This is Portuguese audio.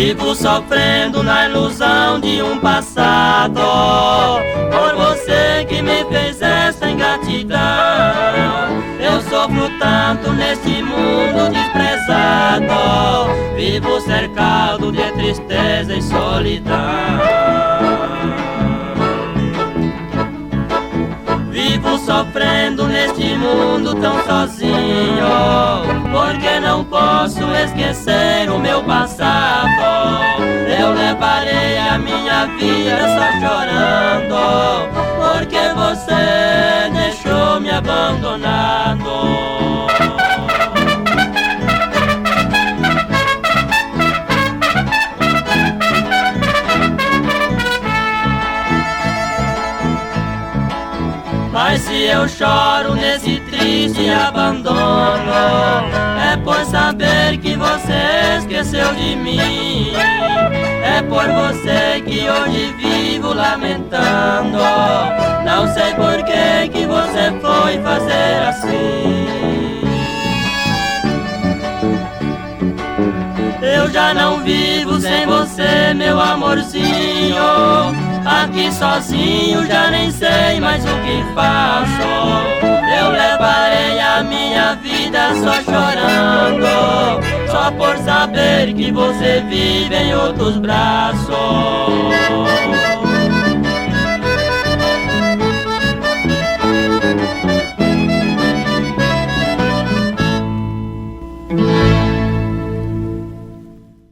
Vivo sofrendo na ilusão de um passado, por você que me fez essa ingratidão. Eu sofro tanto neste mundo desprezado, vivo cercado de tristeza e solidão. Vivo sofrendo neste mundo tão sozinho, porque não posso esquecer o meu passado. Eu levarei a minha vida só chorando, porque você deixou-me abandonado. Mas se eu choro nesse triste abandono, é por saber que você esqueceu de mim. É por você que hoje vivo lamentando. Não sei por que você foi fazer assim. Eu já não vivo sem você, meu amorzinho. Aqui sozinho já nem sei mais o que faço. Eu levarei a minha vida só chorando, só por saber que você vive em outros braços.